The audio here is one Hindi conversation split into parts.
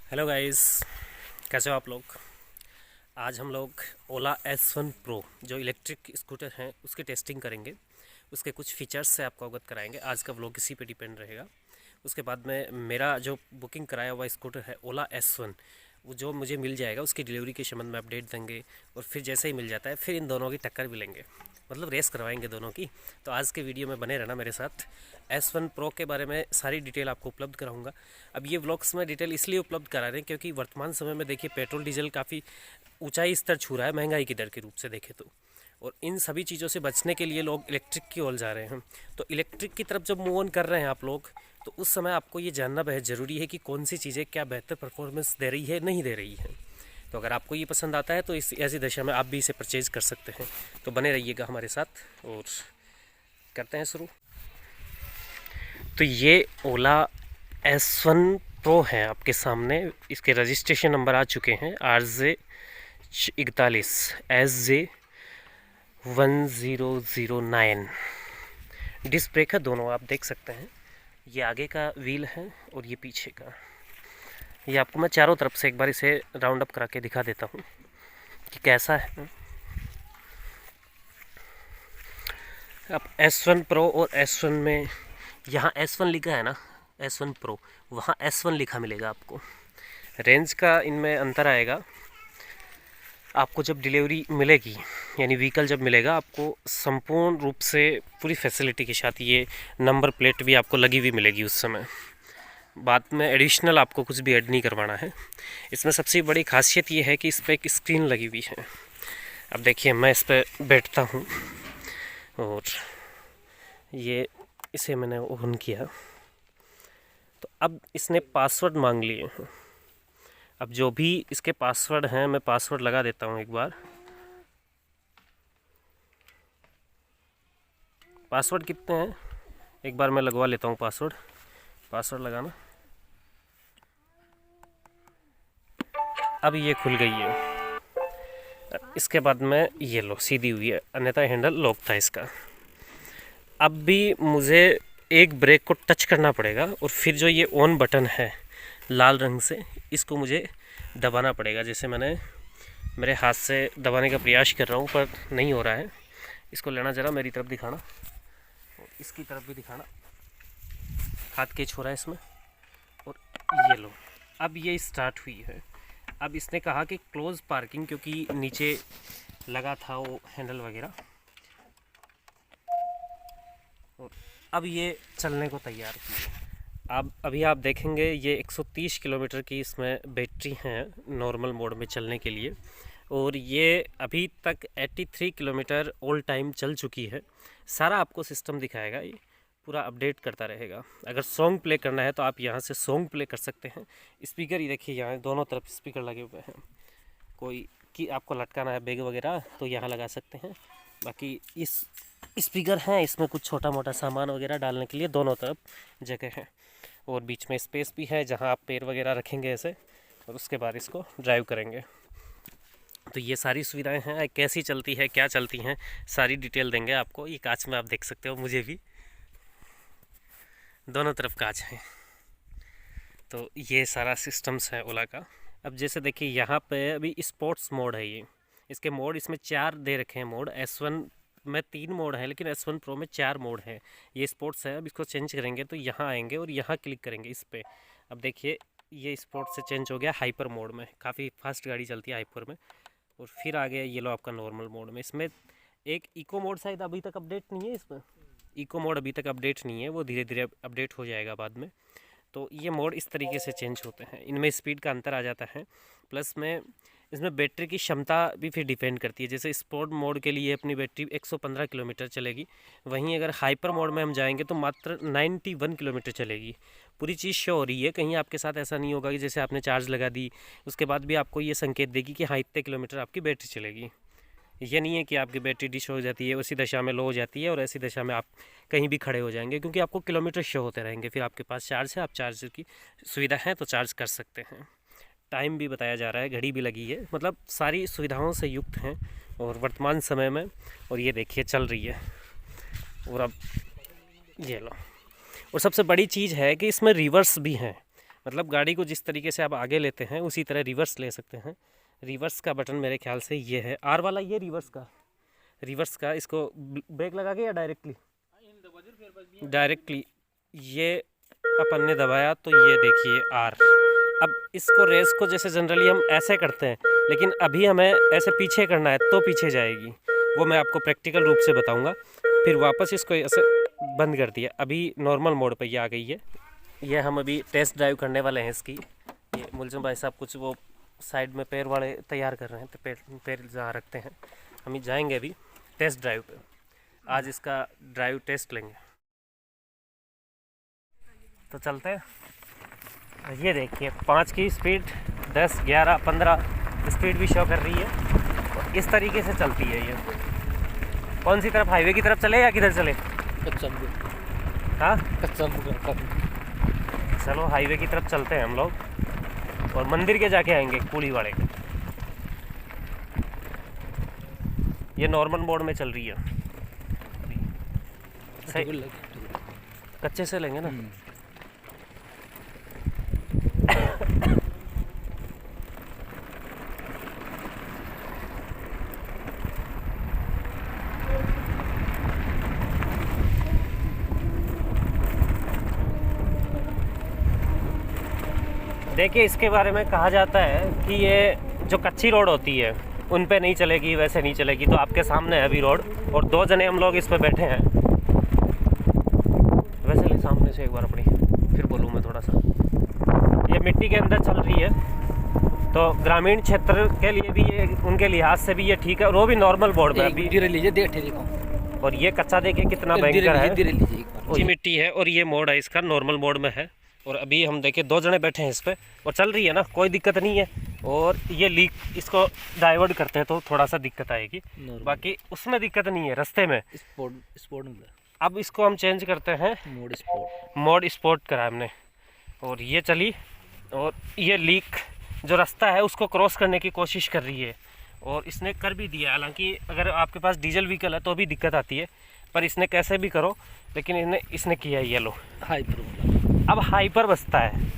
हेलो गाइस, कैसे हो आप लोग। आज हम लोग ओला S1 प्रो जो इलेक्ट्रिक स्कूटर हैं उसकी टेस्टिंग करेंगे। उसके कुछ फीचर्स से आपको अवगत कराएंगे। आज का व्लॉग इसी पे डिपेंड रहेगा। उसके बाद में मेरा जो बुकिंग कराया हुआ स्कूटर है ओला S1, वो जो मुझे मिल जाएगा उसकी डिलीवरी के संबंध में अपडेट देंगे। और फिर जैसे ही मिल जाता है फिर इन दोनों की टक्कर भी लेंगे, मतलब रेस करवाएंगे दोनों की। तो आज के वीडियो में बने रहना मेरे साथ। S1 प्रो के बारे में सारी डिटेल आपको उपलब्ध कराऊंगा। अब ये व्लॉग्स में डिटेल इसलिए उपलब्ध करा रहे हैं क्योंकि वर्तमान समय में देखिए पेट्रोल डीजल काफ़ी ऊंचाई स्तर छू रहा है महंगाई की दर के रूप से देखें तो। और इन सभी चीज़ों से बचने के लिए लोग इलेक्ट्रिक की ओर जा रहे हैं। तो इलेक्ट्रिक की तरफ जब मूव ऑन कर रहे हैं आप लोग, तो उस समय आपको ये जानना बेहद ज़रूरी है कि कौन सी चीज़ें क्या बेहतर परफॉर्मेंस दे रही है नहीं दे रही है। तो अगर आपको ये पसंद आता है तो इस ऐसी दशा में आप भी इसे परचेज़ कर सकते हैं। तो बने रहिएगा हमारे साथ और करते हैं शुरू। तो ये ओला S1 प्रो है आपके सामने। इसके रजिस्ट्रेशन नंबर आ चुके हैं RJ41 SJ1009। डिस्क ब्रेक है दोनों, आप देख सकते हैं। ये आगे का व्हील है और ये पीछे का। ये आपको मैं चारों तरफ से एक बार इसे राउंड अप करा के दिखा देता हूँ कि कैसा है। अब S1 प्रो और S1 में यहाँ S1 लिखा है ना, S1 प्रो, वहाँ S1 लिखा मिलेगा आपको। रेंज का इनमें अंतर आएगा। आपको जब डिलीवरी मिलेगी यानी व्हीकल जब मिलेगा, आपको संपूर्ण रूप से पूरी फैसिलिटी के साथ ये नंबर प्लेट भी आपको लगी हुई मिलेगी उस समय। बाद में एडिशनल आपको कुछ भी ऐड नहीं करवाना है। इसमें सबसे बड़ी खासियत ये है कि इस पर एक स्क्रीन लगी हुई है। अब देखिए मैं इस पर बैठता हूँ और ये इसे मैंने ओपन किया तो अब इसने पासवर्ड मांग लिए हैं। अब जो भी इसके पासवर्ड हैं मैं पासवर्ड लगा देता हूँ एक बार। पासवर्ड कितने हैं एक बार मैं लगवा लेता हूँ पासवर्ड लगाना। अब ये खुल गई है। इसके बाद में ये लो सीधी हुई है, अन्यथा हैंडल लॉक था इसका। अब भी मुझे एक ब्रेक को टच करना पड़ेगा और फिर जो ये ऑन बटन है लाल रंग से, इसको मुझे दबाना पड़ेगा। जैसे मैंने मेरे हाथ से दबाने का प्रयास कर रहा हूँ पर नहीं हो रहा है। इसको लेना, ज़रा मेरी तरफ दिखाना और इसकी तरफ भी दिखाना। हाथ कैच हो रहा है इसमें और ये लो, अब ये स्टार्ट हुई है। अब इसने कहा कि क्लोज पार्किंग, क्योंकि नीचे लगा था वो हैंडल वगैरह। और अब ये चलने को तैयार हुई। अब अभी आप देखेंगे ये 130 किलोमीटर की इसमें बैटरी है नॉर्मल मोड में चलने के लिए। और ये अभी तक 83 किलोमीटर ऑल टाइम चल चुकी है। सारा आपको सिस्टम दिखाएगा, ये पूरा अपडेट करता रहेगा। अगर सॉन्ग प्ले करना है तो आप यहाँ से सॉन्ग प्ले कर सकते हैं। स्पीकर ये देखिए, यहाँ दोनों तरफ स्पीकर लगे हुए हैं। कोई कि आपको लटकाना है बैग वगैरह तो यहाँ लगा सकते हैं। बाकी इस स्पीकर हैं, इसमें कुछ छोटा मोटा सामान वगैरह डालने के लिए दोनों तरफ जगह है। और बीच में स्पेस भी है जहां आप पैर वगैरह रखेंगे ऐसे, और उसके बाद इसको ड्राइव करेंगे। तो ये सारी सुविधाएं हैं। कैसी चलती है, क्या चलती हैं, सारी डिटेल देंगे आपको। ये कांच में आप देख सकते हो, मुझे भी दोनों तरफ कांच है। तो ये सारा सिस्टम्स है ओला का। अब जैसे देखिए यहाँ पे अभी स्पोर्ट्स मोड है। ये इसके मोड इसमें 4 दे रखे हैं मोड। S1 में 3 मोड है लेकिन S1 प्रो में 4 मोड है। ये स्पोर्ट्स है। अब इसको चेंज करेंगे तो यहाँ आएंगे और यहाँ क्लिक करेंगे इस पर। अब देखिए ये स्पोर्ट्स से चेंज हो गया हाइपर मोड में। काफ़ी फास्ट गाड़ी चलती है हाइपर में। और फिर आ गया ये लो आपका नॉर्मल मोड में। इसमें एक इको मोड शायद अभी तक अपडेट नहीं है। इसमें इको मोड अभी तक अपडेट नहीं है, वो धीरे धीरे अपडेट हो जाएगा बाद में। तो ये मोड इस तरीके से चेंज होते हैं। इनमें स्पीड का अंतर आ जाता है। प्लस में इसमें बैटरी की क्षमता भी फिर डिपेंड करती है। जैसे स्पोर्ट मोड के लिए अपनी बैटरी 115 किलोमीटर चलेगी, वहीं अगर हाइपर मोड में हम जाएंगे तो मात्र 91 किलोमीटर चलेगी। पूरी चीज़ शो हो रही है। कहीं आपके साथ ऐसा नहीं होगा कि जैसे आपने चार्ज लगा दी उसके बाद भी आपको ये संकेत देगी कि हाँ इतने किलोमीटर आपकी बैटरी चलेगी। ये नहीं है कि आपकी बैटरी डिश हो जाती है, उसी दशा में लो हो जाती है और ऐसी दशा में आप कहीं भी खड़े हो जाएंगे, क्योंकि आपको किलोमीटर शो होते रहेंगे। फिर आपके पास चार्ज है, आप चार्ज की सुविधा है तो चार्ज कर सकते हैं। टाइम भी बताया जा रहा है, घड़ी भी लगी है, मतलब सारी सुविधाओं से युक्त हैं और वर्तमान समय में। और ये देखिए चल रही है। और अब ये लो, और सबसे बड़ी चीज़ है कि इसमें रिवर्स भी हैं। मतलब गाड़ी को जिस तरीके से आप आगे लेते हैं उसी तरह रिवर्स ले सकते हैं। रिवर्स का बटन मेरे ख्याल से ये है, आर वाला ये रिवर्स का इसको ब्रेक लगा के या डायरेक्टली ये अपन ने दबाया तो ये देखिए आर। अब इसको रेस को जैसे जनरली हम ऐसे करते हैं, लेकिन अभी हमें ऐसे पीछे करना है तो पीछे जाएगी, वो मैं आपको प्रैक्टिकल रूप से बताऊंगा। फिर वापस इसको ऐसे बंद कर दिया, अभी नॉर्मल मोड पे ये आ गई है। ये हम अभी टेस्ट ड्राइव करने वाले हैं इसकी। ये मुलज़म भाई साहब कुछ वो साइड में पैर वाले तैयार कर रहे हैं, तो पैर जहाँ रखते हैं, हम जाएंगे अभी टेस्ट ड्राइव पे। आज इसका ड्राइव टेस्ट लेंगे, तो चलते हैं। ये देखिए 5 की स्पीड, 10, 11, 15 स्पीड भी शो कर रही है। और इस तरीके से चलती है ये। कौन सी तरफ, हाईवे की तरफ चले या किधर चले? हाँ चलो हाईवे की तरफ चलते हैं हम लोग, और मंदिर के जाके आएंगे कुली वाले। ये नॉर्मल मोड में चल रही है, सही कच्चे से लेंगे ना। देखिए इसके बारे में कहा जाता है कि ये जो कच्ची रोड होती है उन पे नहीं चलेगी, वैसे नहीं चलेगी। तो आपके सामने है अभी रोड, और 2 जने हम लोग इस पे बैठे हैं। वैसे ले सामने से एक बार अपनी, फिर बोलूँ मैं थोड़ा सा। ये मिट्टी के अंदर चल रही है, तो ग्रामीण क्षेत्र के लिए भी ये, उनके लिहाज से भी ये ठीक है, और वो भी नॉर्मल बोर्ड में अभी। और ये कच्चा देखिए कितना भयंकर है, ऊंची मिट्टी है, और ये मोड है इसका, नॉर्मल मोड में है। और अभी हम देखे 2 जने बैठे हैं इस पर, और चल रही है ना, कोई दिक्कत नहीं है। और ये लीक, इसको डाइवर्ट करते हैं तो थोड़ा सा दिक्कत आएगी, बाकी उसमें दिक्कत नहीं है रास्ते में। स्पोर्ट अब इसको हम चेंज करते हैं, मोड स्पोर्ट करा हमने, और ये चली। और ये लीक जो रास्ता है उसको क्रॉस करने की कोशिश कर रही है, और इसने कर भी दिया। हालांकि अगर आपके पास डीजल व्हीकल है तो भी दिक्कत आती है, पर इसने कैसे भी करो, लेकिन इसने किया है। ये लो अब हाइपर बसता है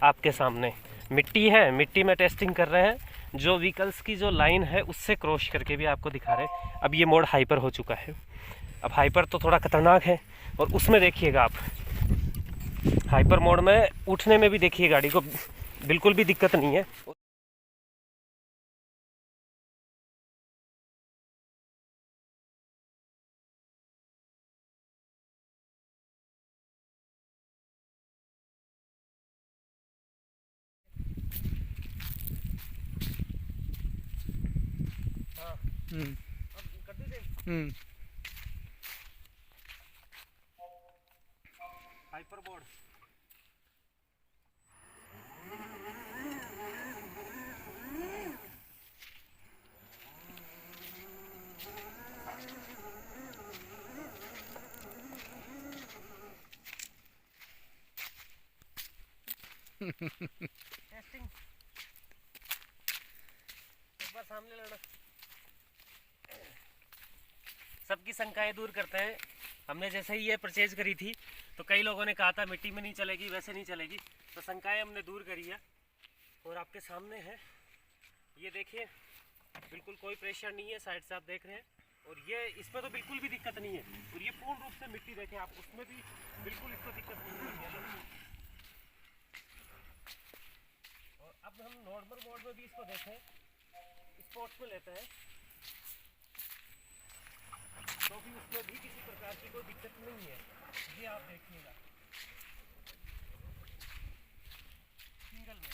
आपके सामने। मिट्टी है, मिट्टी में टेस्टिंग कर रहे हैं, जो व्हीकल्स की जो लाइन है उससे क्रॉस करके भी आपको दिखा रहे हैं। अब ये मोड हाइपर हो चुका है। अब हाइपर तो थोड़ा खतरनाक है, और उसमें देखिएगा आप, हाइपर मोड में उठने में भी देखिए गाड़ी को बिल्कुल भी दिक्कत नहीं है। हाइपर बोर्ड टेस्टिंग एक बार सामने लड़ा, सबकी शंकाएं दूर करते हैं। हमने जैसे ही ये परचेज करी थी तो कई लोगों ने कहा था मिट्टी में नहीं चलेगी, वैसे नहीं चलेगी, तो शंकाएं हमने दूर करी है। और आपके सामने है, ये देखिए बिल्कुल कोई प्रेशर नहीं है, साइड से आप देख रहे हैं। और ये इसमें तो बिल्कुल भी दिक्कत नहीं है, और ये पूर्ण रूप से मिट्टी देखें आप, उसमें भी बिल्कुल इसको दिक्कत नहीं है। और अब हम नॉर्मल मोड में भी इसको देखें, स्पोर्ट्स में लेते हैं, तो भी उसमें भी किसी प्रकार की कोई दिक्कत नहीं है। ये आप देखिएगा सिंगल में।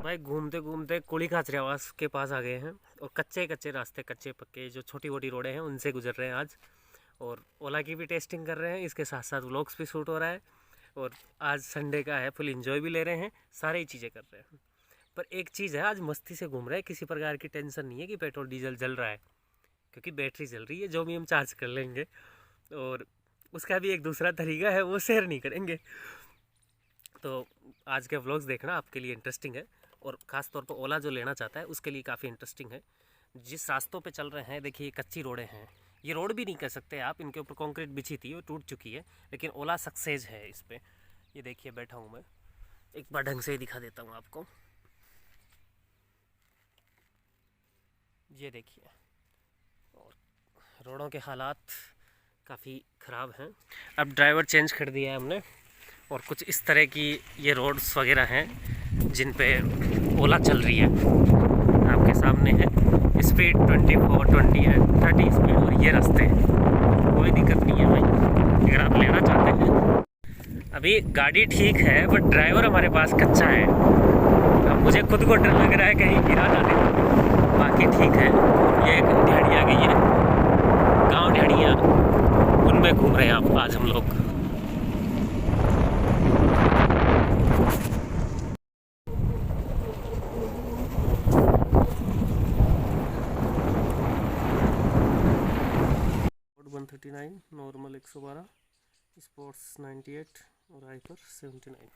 भाई घूमते घूमते कुली खाचरियावास के पास आ गए हैं, और कच्चे कच्चे रास्ते, कच्चे पक्के जो छोटी मोटी रोडें हैं उनसे गुजर रहे हैं आज। और ओला की भी टेस्टिंग कर रहे हैं, इसके साथ साथ व्लॉग्स भी शूट हो रहा है, और आज संडे का है, फुल एंजॉय भी ले रहे हैं, सारी चीज़ें कर रहे हैं। पर एक चीज़ है, आज मस्ती से घूम रहे हैं, किसी प्रकार की टेंशन नहीं है कि पेट्रोल डीजल जल रहा है, क्योंकि बैटरी चल रही है, जो भी हम चार्ज कर लेंगे। और उसका भी एक दूसरा तरीका है, वो शेयर नहीं करेंगे। तो आज के व्लॉग्स देखना आपके लिए इंटरेस्टिंग है, और ख़ास तौर पर ओला जो लेना चाहता है उसके लिए काफ़ी इंटरेस्टिंग है। जिस रास्तों पे चल रहे हैं, देखिए कच्ची रोडें हैं, ये रोड भी नहीं कह सकते आप, इनके ऊपर कंक्रीट बिछी थी, वो टूट चुकी है, लेकिन ओला सक्सेस है इस पर। ये देखिए बैठा हूँ मैं, एक बार ढंग से ही दिखा देता हूँ आपको। ये देखिए, और रोडों के हालात काफ़ी ख़राब हैं। अब ड्राइवर चेंज कर दिया है हमने, और कुछ इस तरह की ये रोड्स वगैरह हैं जिन पे ओला चल रही है। आपके सामने है, स्पीड 24, 20 है, 30 स्पीड, और ये रास्ते कोई दिक्कत नहीं है भाई, अगर आप लेना चाहते हैं। अभी गाड़ी ठीक है, बट ड्राइवर हमारे पास कच्चा है। अब मुझे खुद को डर लग रहा है कहीं गिरा ना दे। बाकी ठीक है। ये एक ढेड़ी आ गई है, गाँव ढेड़ियाँ, उनमें घूम रहे हैं आप आज हम लोग। Ford 139, नॉर्मल 112, स्पोर्ट्स 98 और हाइपर 79।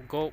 Go.